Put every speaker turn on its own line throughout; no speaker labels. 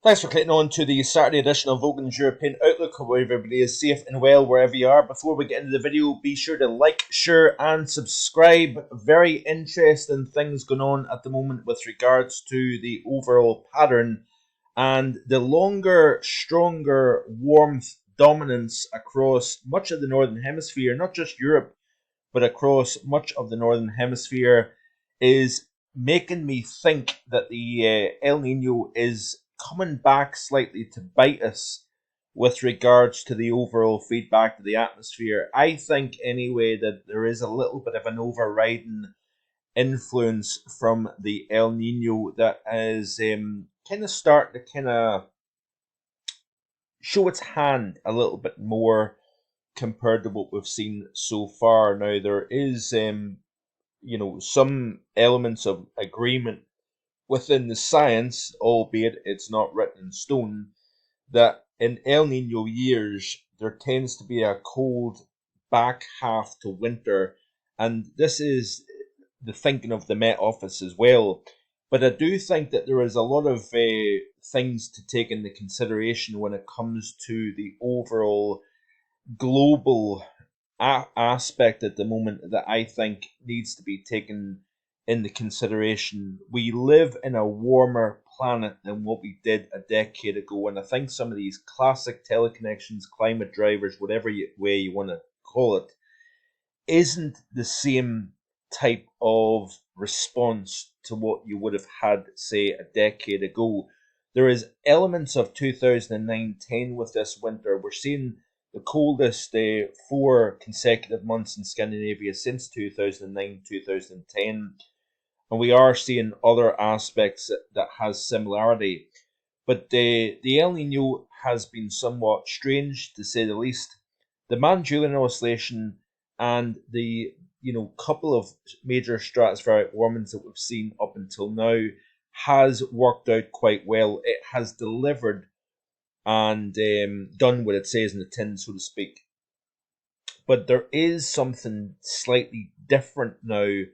Thanks for clicking on to the Saturday edition of Vogan's European Outlook. Hope everybody is safe and well wherever you are. Before we get into the video, be sure to like, share and subscribe. Very interesting things going on at the moment with regards to the overall pattern and the longer, stronger warmth dominance across much of the Northern Hemisphere, not just Europe, but across much of the Northern Hemisphere, is making me think that the El Nino is coming back slightly to bite us with regards to the overall feedback to the atmosphere. I think, anyway, that there is a little bit of an overriding influence from the El Nino that is kind of starting to kind of show its hand a little bit more compared to what we've seen so far. Now, there is some elements of agreement within the science, albeit it's not written in stone, that in El Nino years there tends to be a cold back half to winter, and this is the thinking of the Met Office as well. But I do think that there is a lot of things to take into consideration when it comes to the overall global aspect at the moment that I think needs to be taken into consideration. We live in a warmer planet than what we did a decade ago, and I think some of these classic teleconnections, climate drivers, whatever way you want to call it, isn't the same type of response to what you would have had, say, a decade ago. There is elements of 2009-10 with this winter. We're seeing the coldest 4 consecutive months in Scandinavia since 2009-2010, and we are seeing other aspects that has similarity. But the El Nino has been somewhat strange, to say the least. The Mann-Julian oscillation and the couple of major stratospheric warmings that we've seen up until now has worked out quite well. It has delivered and done what it says in the tin, so to speak. But there is something slightly different now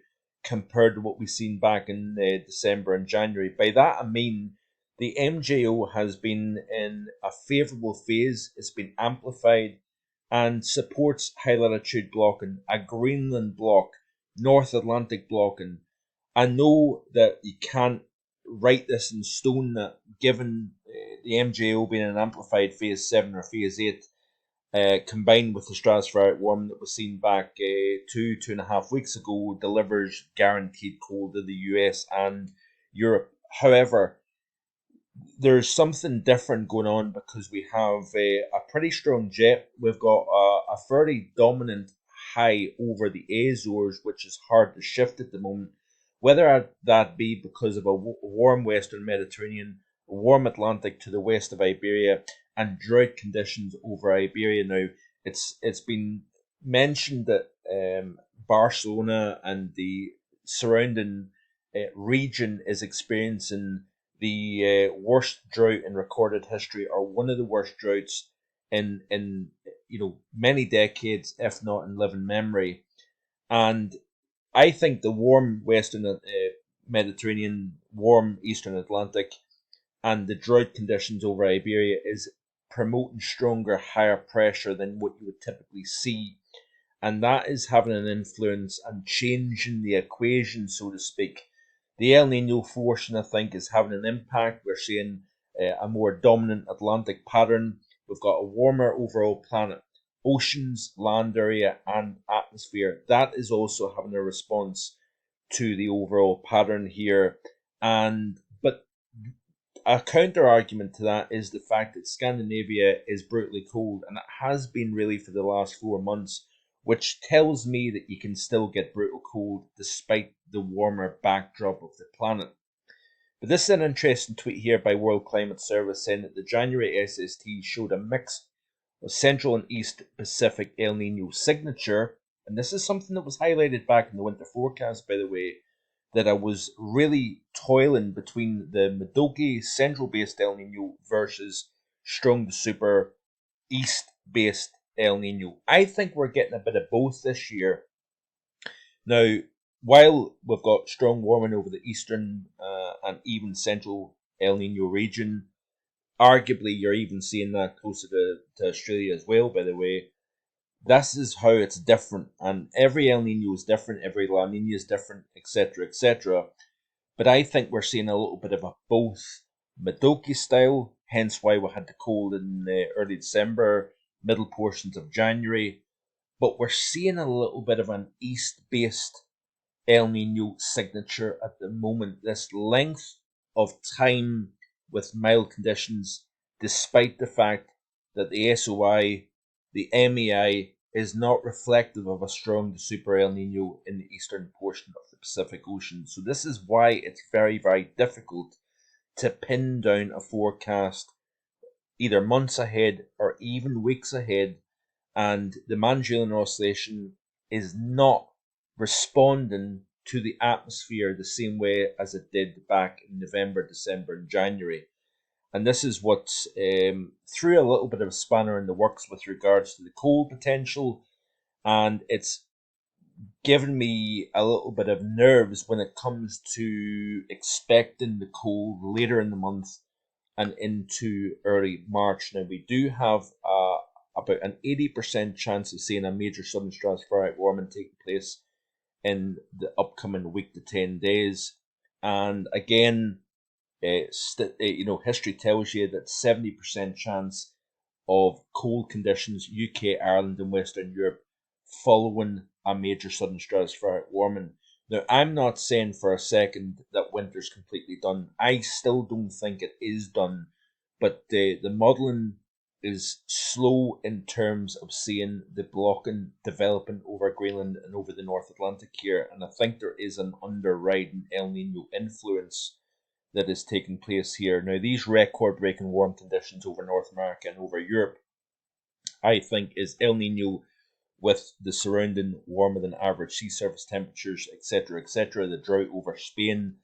compared to what we've seen back in December and January. By that I mean the MJO has been in a favourable phase. It's been amplified and supports high latitude blocking, a Greenland block, North Atlantic blocking. I know that you can't write this in stone, that given the MJO being an amplified phase 7 or phase 8, combined with the stratospheric warming that was seen back 2.5 weeks ago, delivers guaranteed cold to the US and Europe. However, there's something different going on because we have a pretty strong jet. We've got a fairly dominant high over the Azores, which is hard to shift at the moment. Whether that be because of a warm western Mediterranean, a warm Atlantic to the west of Iberia, and drought conditions over Iberia now. It's been mentioned that Barcelona and the surrounding region is experiencing the worst drought in recorded history, or one of the worst droughts in many decades, if not in living memory. And I think the warm western Mediterranean, warm eastern Atlantic, and the drought conditions over Iberia is promoting stronger, higher pressure than what you would typically see. And that is having an influence and changing the equation, so to speak. The El Nino force, I think, is having an impact. We're seeing a more dominant Atlantic pattern. We've got a warmer overall planet. Oceans, land area, and atmosphere. That is also having a response to the overall pattern here. But a counter argument to that is the fact that Scandinavia is brutally cold, and it has been really for the last 4 months, which tells me that you can still get brutal cold despite the warmer backdrop of the planet. But this is an interesting tweet here by World Climate Service saying that the January SST showed a mix of Central and East Pacific El Nino signature, and this is something that was highlighted back in the winter forecast, by the way, that I was really toiling between the Modoki central-based El Nino versus strong to super east-based El Nino. I think we're getting a bit of both this year. Now, while we've got strong warming over the eastern and even central El Nino region, arguably you're even seeing that closer to Australia as well, by the way. This is how it's different, and every El Nino is different, every La Nina is different, etc., etc. But I think we're seeing a little bit of a both Madoki style, hence why we had the cold in early December, middle portions of January. But we're seeing a little bit of an east-based El Nino signature at the moment. This length of time with mild conditions, despite the fact that the SOI, the MEI, is not reflective of a strong super El Nino in the eastern portion of the Pacific Ocean. So this is why it's very, very difficult to pin down a forecast either months ahead or even weeks ahead, and the Magellan Oscillation is not responding to the atmosphere the same way as it did back in November, December, and January. And this is what threw a little bit of a spanner in the works with regards to the cold potential, and it's given me a little bit of nerves when it comes to expecting the cold later in the month and into early March. Now, we do have about an 80% chance of seeing a major southern stratospheric warming taking place in the upcoming week to 10 days. And again, history tells you that 70% chance of cold conditions, UK, Ireland, and Western Europe following a major southern stratospheric warming. Now, I'm not saying for a second that winter's completely done. I still don't think it is done, but the modelling is slow in terms of seeing the blocking developing over Greenland and over the North Atlantic here, and I think there is an underriding El Nino influence that is taking place here. Now, these record-breaking warm conditions over North America and over Europe, I think, is El Nino with the surrounding warmer than average sea surface temperatures, etc., etc. The drought over Spain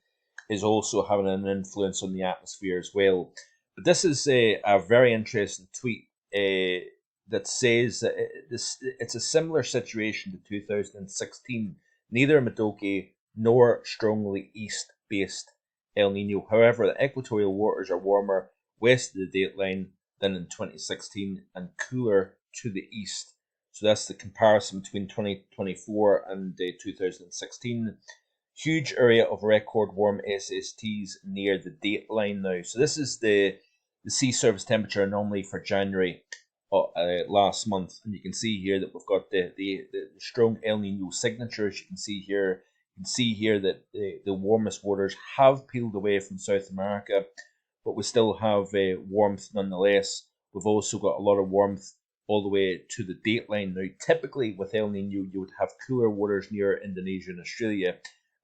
is also having an influence on the atmosphere as well. But this is a very interesting tweet that says that it's a similar situation to 2016. Neither Madoki nor strongly east-based El Nino. However, the equatorial waters are warmer west of the dateline than in 2016 and cooler to the east. So that's the comparison between 2024 and 2016. Huge area of record warm SSTs near the dateline now. So this is the sea surface temperature anomaly for January last month, and you can see here that we've got the strong El Nino signatures. You can see here that the warmest waters have peeled away from South America, but we still have warmth nonetheless. We've also got a lot of warmth all the way to the dateline. Now, typically with El Nino, you would have cooler waters near Indonesia and Australia,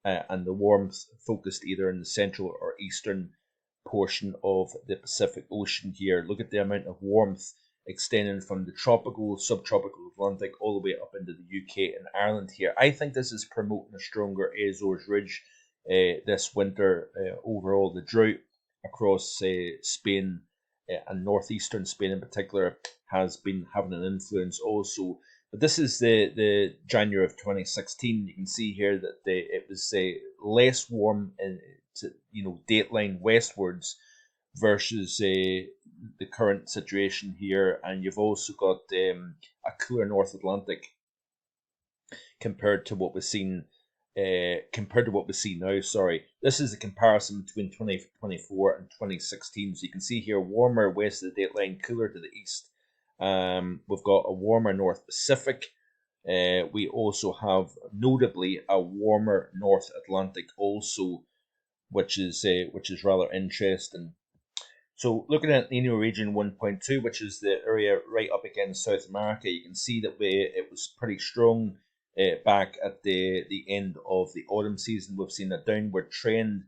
and the warmth focused either in the central or eastern portion of the Pacific Ocean here. Look at the amount of warmth extending from the tropical, subtropical Atlantic all the way up into the UK and Ireland here. I think this is promoting a stronger Azores Ridge this winter. Overall, the drought across Spain and northeastern Spain in particular has been having an influence also. But this is the January of 2016. You can see here that it was less warm in dateline westwards versus the current situation here, and you've also got a cooler North Atlantic compared to what we've seen. Compared to what we see now, sorry. This is a comparison between 2024 and 2016. So you can see here warmer west of the dateline, cooler to the east. We've got a warmer North Pacific. We also have notably a warmer North Atlantic also, which is rather interesting. So looking at Nino region 1.2, which is the area right up against South America, you can see that it was pretty strong back at the end of the autumn season. We've seen a downward trend,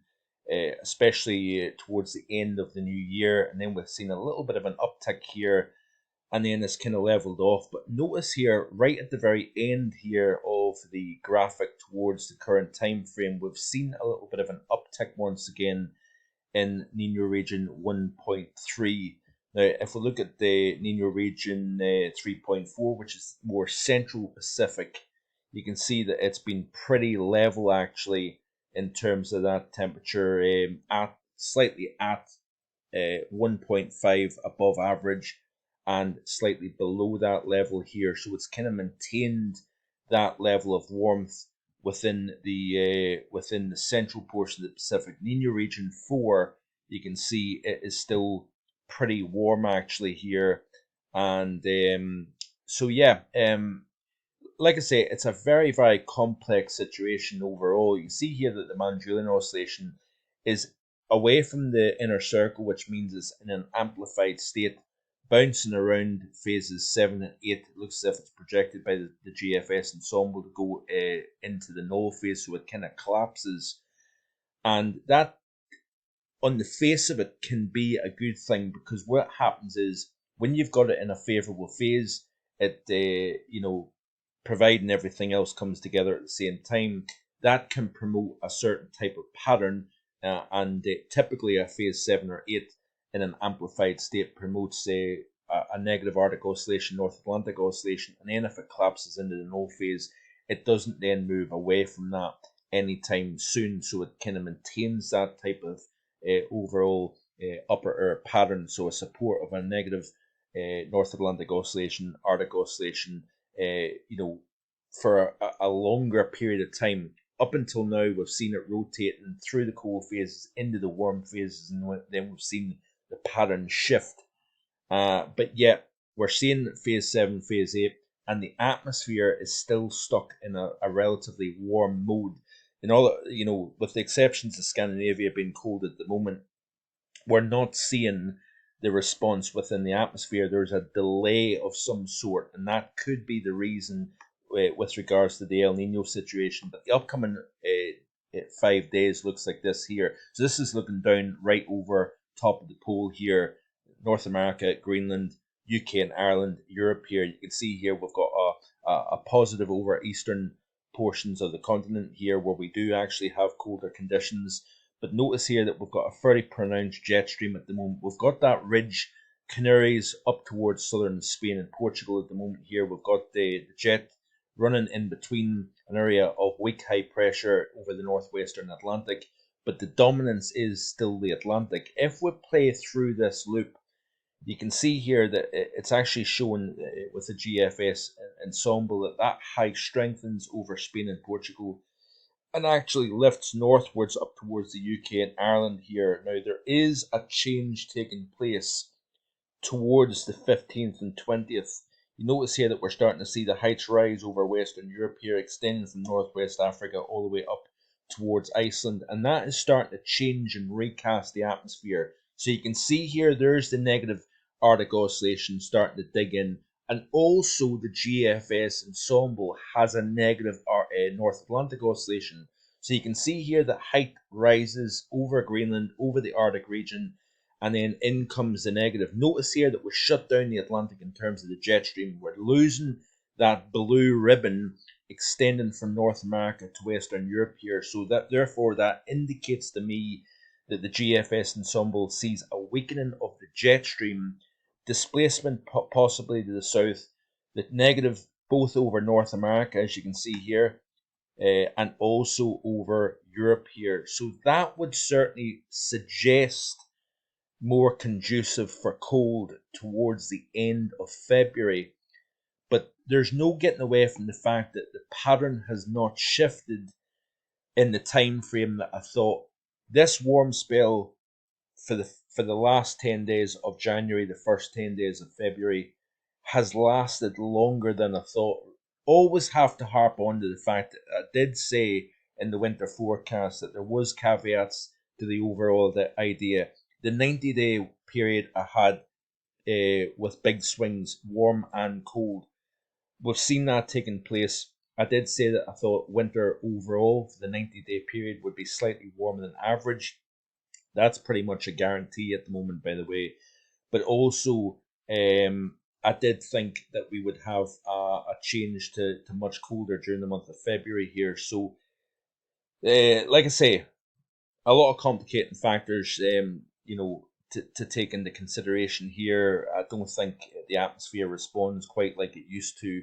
especially towards the end of the new year, and then we've seen a little bit of an uptick here, and then it's kind of leveled off. But notice here, right at the very end here of the graphic towards the current time frame, we've seen a little bit of an uptick once again in Nino region 1.3. Now, if we look at the Nino region 3.4, which is more central Pacific, you can see that it's been pretty level actually in terms of that temperature, slightly at 1.5 above average and slightly below that level here. So it's kind of maintained that level of warmth within the central portion of the Pacific. Nino region 4, you can see it is still pretty warm actually here. And so yeah, like I say, it's a very, very complex situation overall. You can see here that the Manjulian oscillation is away from the inner circle, which means it's in an amplified state, bouncing around phases 7 and 8. It looks as if it's projected by the GFS ensemble to go into the null phase, so it kind of collapses. And that, on the face of it, can be a good thing, because what happens is when you've got it in a favourable phase, it providing everything else comes together at the same time, that can promote a certain type of pattern, and typically a phase 7 or 8 in an amplified state promotes a negative Arctic oscillation, North Atlantic oscillation, and then if it collapses into the null phase, it doesn't then move away from that anytime soon, so it kind of maintains that type of overall upper air pattern, so a support of a negative North Atlantic oscillation, Arctic oscillation, for a longer period of time. Up until now, we've seen it rotating through the cold phases into the warm phases, and then we've seen the pattern shift. But yet, we're seeing phase 7, phase 8, and the atmosphere is still stuck in a relatively warm mode. In all, with the exceptions of Scandinavia being cold at the moment, we're not seeing the response within the atmosphere. There's a delay of some sort, and that could be the reason with regards to the El Nino situation. But the upcoming 5 days looks like this here. So this is looking down right over top of the pole here. North America, Greenland, UK and Ireland, Europe here. You can see here we've got a positive over eastern portions of the continent here, where we do actually have colder conditions. But notice here that we've got a very pronounced jet stream at the moment. We've got that ridge, Canaries, up towards southern Spain and Portugal at the moment here. We've got the jet running in between an area of weak high pressure over the northwestern Atlantic, but the dominance is still the Atlantic. If we play through this loop, you can see here that it's actually showing with the GFS ensemble that high strengthens over Spain and Portugal and actually lifts northwards up towards the UK and Ireland here. Now, there is a change taking place towards the 15th and 20th. You notice here that we're starting to see the heights rise over Western Europe here, extending from Northwest Africa all the way up towards Iceland, and that is starting to change and recast the atmosphere. So you can see here there's the negative Arctic oscillation starting to dig in, and also the GFS ensemble has a negative North Atlantic oscillation. So you can see here that height rises over Greenland, over the Arctic region, and then in comes the negative. Notice here that we shut down the Atlantic in terms of the jet stream. We're losing that blue ribbon extending from North America to Western Europe here. So that therefore that indicates to me that the GFS ensemble sees a weakening of the jet stream, displacement possibly to the south, the negative both over North America, as you can see here, and also over Europe here. So that would certainly suggest more conducive for cold towards the end of February. But there's no getting away from the fact that the pattern has not shifted in the time frame that I thought. This warm spell for the last 10 days of January, the first 10 days of February, has lasted longer than I thought. Always have to harp on to the fact that I did say in the winter forecast that there was caveats to the overall idea. The 90-day period I had with big swings, warm and cold, we've seen that taking place. I did say that I thought winter overall for the 90-day period would be slightly warmer than average. That's pretty much a guarantee at the moment, by the way. But also, I did think that we would have a change to much colder during the month of February here. So, like I say, a lot of complicating factors, to take into consideration here. I don't think the atmosphere responds quite like it used to,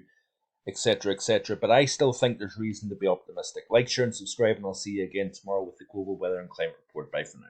etc., etc. But I still think there's reason to be optimistic. Like, share, and subscribe, and I'll see you again tomorrow with the Global Weather and Climate Report. Bye for now.